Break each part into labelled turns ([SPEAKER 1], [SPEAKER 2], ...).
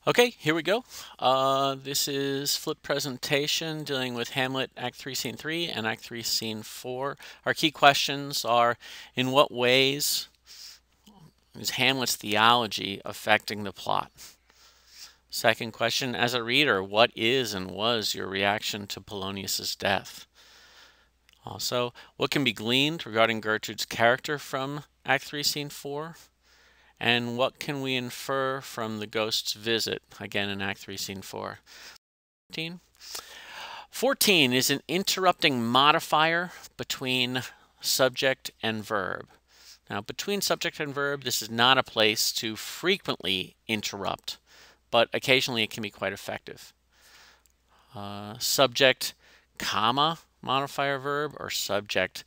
[SPEAKER 1] Okay, here we go. This is flipped presentation dealing with Hamlet Act 3, Scene 3 and Act 3, Scene 4. Our key questions are, in what ways is Hamlet's theology affecting the plot? Second question, as a reader, what is and was your reaction to Polonius's death? Also, what can be gleaned regarding Gertrude's character from Act 3, Scene 4? And what can we infer from the ghost's visit, again in Act 3, Scene 4? 14 is an interrupting modifier between subject and verb. Now, between subject and verb, this is not a place to frequently interrupt, but occasionally it can be quite effective. Subject, comma, modifier verb, or subject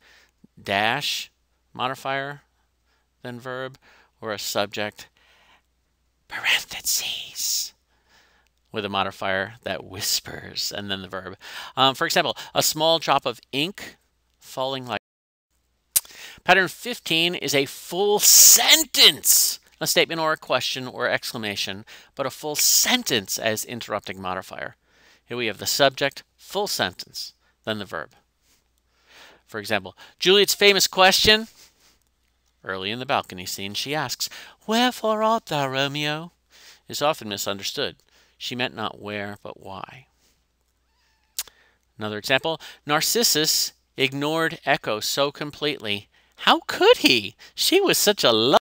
[SPEAKER 1] dash modifier then verb, or a subject parentheses with a modifier that whispers and then the verb. For example, a small drop of ink falling like. Pattern 15 is a full sentence, a statement or a question or exclamation, but a full sentence as interrupting modifier. Here we have the subject, full sentence, then the verb. For example, Juliet's famous question. Early in the balcony scene, she asks, "Wherefore art thou, Romeo?" is often misunderstood. She meant not where, but why. Another example, Narcissus ignored Echo so completely. How could he? She was such a love.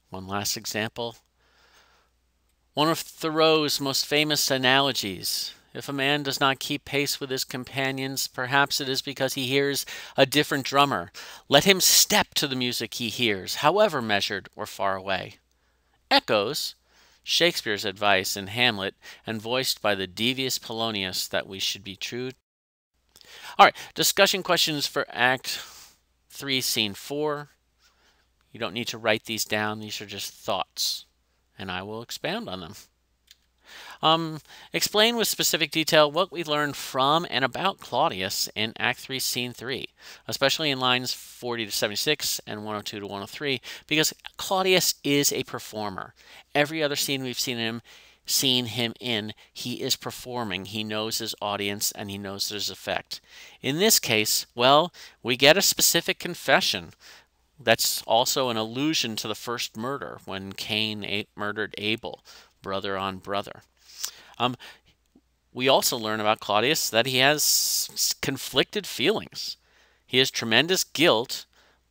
[SPEAKER 1] One last example. One of Thoreau's most famous analogies. If a man does not keep pace with his companions, perhaps it is because he hears a different drummer. Let him step to the music he hears, however measured or far away. Echoes Shakespeare's advice in Hamlet and voiced by the devious Polonius that we should be true. All right, discussion questions for Act 3, Scene 4. You don't need to write these down. These are just thoughts, and I will expound on them. Explain with specific detail what we learned from and about Claudius in Act 3, Scene 3, especially in lines 40 to 76 and 102 to 103, because Claudius is a performer. Every other scene we've seen him in, he is performing. He knows his audience and he knows his effect. In this case, well, we get a specific confession. That's also an allusion to the first murder when Cain murdered Abel, brother on brother. We also learn about Claudius that he has conflicted feelings. He has tremendous guilt,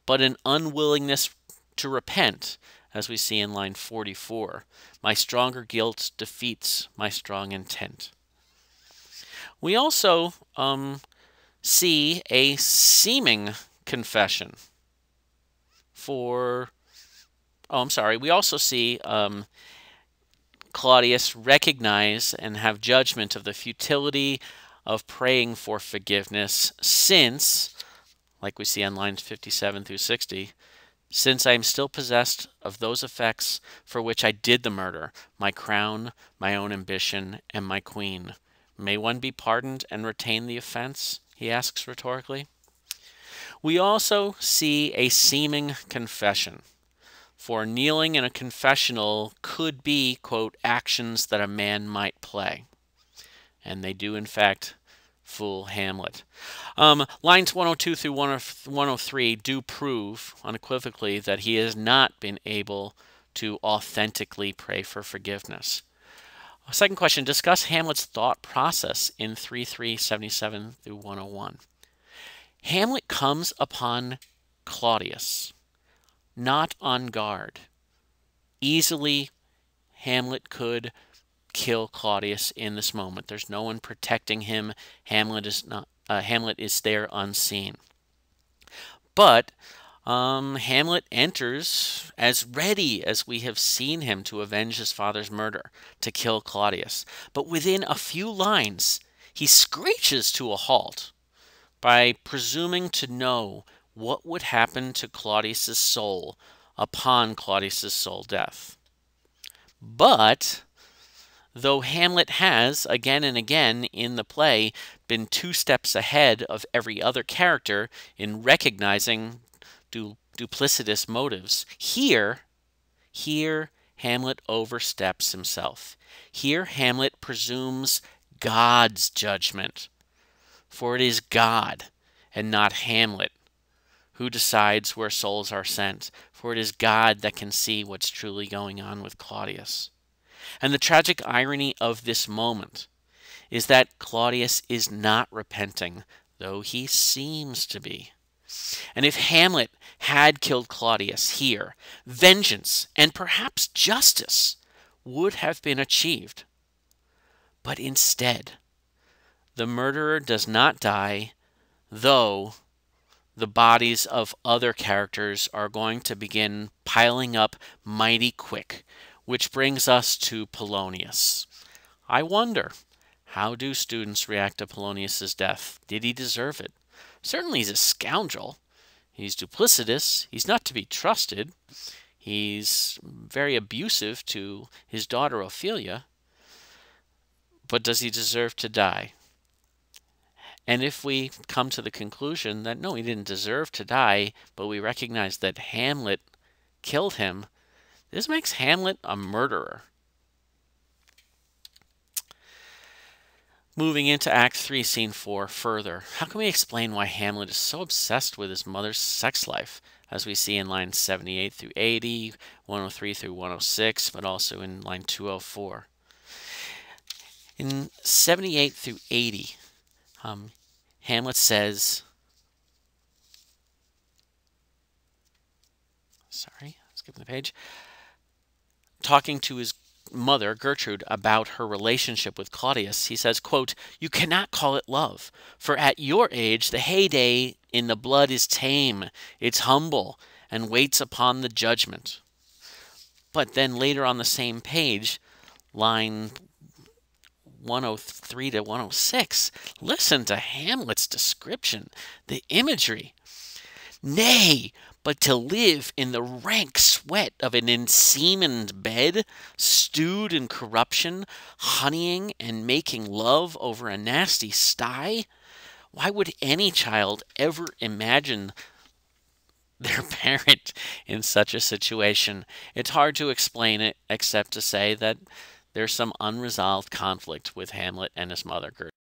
[SPEAKER 1] but an unwillingness to repent, as we see in line 44. My stronger guilt defeats my strong intent. We also see a seeming confession we also see Claudius recognize and have judgment of the futility of praying for forgiveness since, like we see on lines 57 through 60, since I am still possessed of those effects for which I did the murder, my crown, my own ambition, and my queen. May one be pardoned and retain the offense? He asks rhetorically. We also see a seeming confession. For kneeling in a confessional could be, quote, actions that a man might play. And they do, in fact, fool Hamlet. Lines 102 through 103 do prove unequivocally that he has not been able to authentically pray for forgiveness. Second question, discuss Hamlet's thought process in 3:77 through 101. Hamlet comes upon Claudius not on guard. Easily, Hamlet could kill Claudius in this moment. There's no one protecting him. Hamlet is there unseen. But Hamlet enters as ready as we have seen him to avenge his father's murder, to kill Claudius. But within a few lines, he screeches to a halt by presuming to know what would happen to Claudius's soul upon Claudius's soul death. But though Hamlet has, again and again in the play, been 2 steps ahead of every other character in recognizing duplicitous motives, here Hamlet oversteps himself. Here Hamlet presumes God's judgment, for it is God and not Hamlet who decides where souls are sent, for it is God that can see what's truly going on with Claudius. And the tragic irony of this moment is that Claudius is not repenting, though he seems to be. And if Hamlet had killed Claudius here, vengeance and perhaps justice would have been achieved. But instead, the murderer does not die, though the bodies of other characters are going to begin piling up mighty quick, which brings us to Polonius. I wonder, how do students react to Polonius's death? Did he deserve it? Certainly he's a scoundrel. He's duplicitous. He's not to be trusted. He's very abusive to his daughter Ophelia. But does he deserve to die? And if we come to the conclusion that no, he didn't deserve to die, but we recognize that Hamlet killed him, this makes Hamlet a murderer. Moving into Act 3, Scene 4 further, how can we explain why Hamlet is so obsessed with his mother's sex life, as we see in lines 78 through 80, 103 through 106, but also in line 204. In 78 through 80, Hamlet says, skipping the page, talking to his mother, Gertrude, about her relationship with Claudius, he says, quote, "You cannot call it love, for at your age the heyday in the blood is tame, it's humble, and waits upon the judgment." But then later on the same page, line 103 to 106, listen to Hamlet's description, the imagery. "Nay, but to live in the rank sweat of an ensemened bed, stewed in corruption, honeying and making love over a nasty sty? Why would any child ever imagine their parent in such a situation?" It's hard to explain it except to say that there's some unresolved conflict with Hamlet and his mother, Gertrude.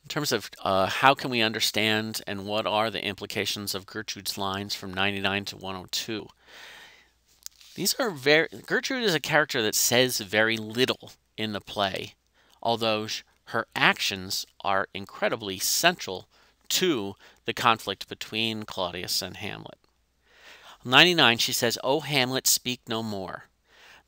[SPEAKER 1] In terms of how can we understand and what are the implications of Gertrude's lines from 99 to 102, Gertrude is a character that says very little in the play, although her actions are incredibly central to the conflict between Claudius and Hamlet. 99, she says, "O Hamlet, speak no more.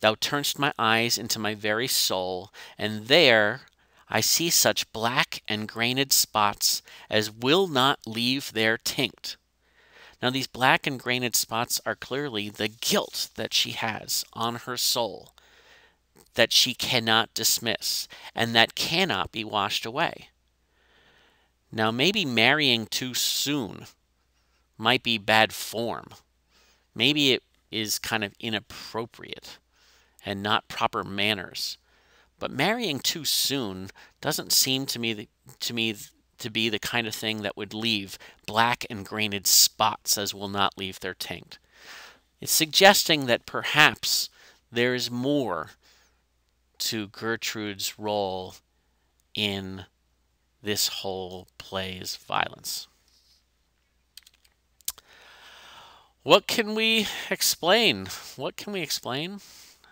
[SPEAKER 1] Thou turn'st my eyes into my very soul, and there I see such black and grained spots as will not leave their tinct." Now these black and grained spots are clearly the guilt that she has on her soul, that she cannot dismiss, and that cannot be washed away. Now maybe marrying too soon might be bad form. Maybe it is kind of inappropriate and not proper manners. But marrying too soon doesn't seem to me to be the kind of thing that would leave black and grained spots as will not leave their taint. It's suggesting that perhaps there is more to Gertrude's role in this whole play's violence. What can we explain? What can we explain?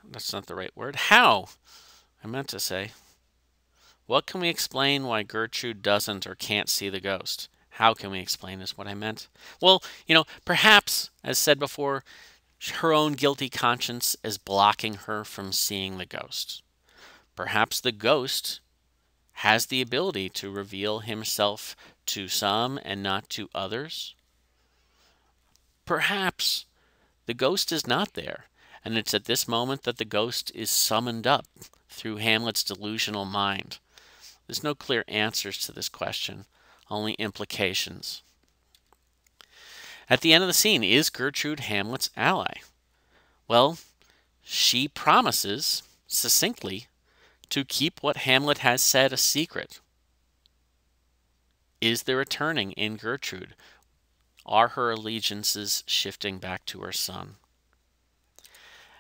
[SPEAKER 1] That's not the right word. How? I meant to say, what can we explain why Gertrude doesn't or can't see the ghost? How can we explain is what I meant. Well, perhaps, as said before, her own guilty conscience is blocking her from seeing the ghost. Perhaps the ghost has the ability to reveal himself to some and not to others. Perhaps the ghost is not there, and it's at this moment that the ghost is summoned up through Hamlet's delusional mind. There's no clear answers to this question, only implications. At the end of the scene, is Gertrude Hamlet's ally? Well, she promises, succinctly, to keep what Hamlet has said a secret. Is there a turning in Gertrude? Are her allegiances shifting back to her son?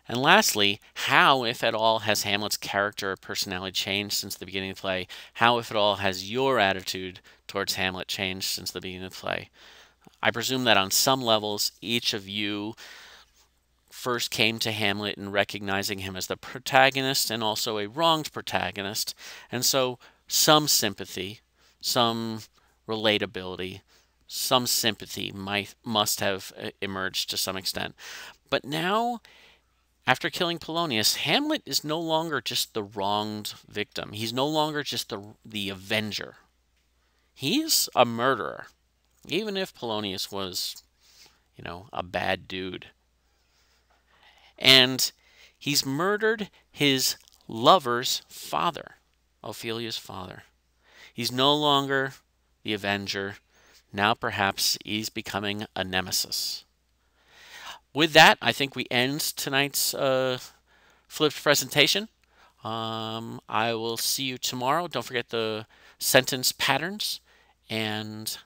[SPEAKER 1] And lastly, how, if at all, has Hamlet's character or personality changed since the beginning of the play? How, if at all, has your attitude towards Hamlet changed since the beginning of the play? I presume that on some levels, each of you first came to Hamlet in recognizing him as the protagonist and also a wronged protagonist. And so some sympathy, some relatability, some sympathy must have emerged to some extent. But now, after killing Polonius, Hamlet is no longer just the wronged victim. He's no longer just the avenger. He's a murderer, even if Polonius was, a bad dude. And he's murdered his lover's father, Ophelia's father. He's no longer the avenger. Now perhaps he's becoming a nemesis. With that, I think we end tonight's flipped presentation. I will see you tomorrow. Don't forget the sentence patterns, and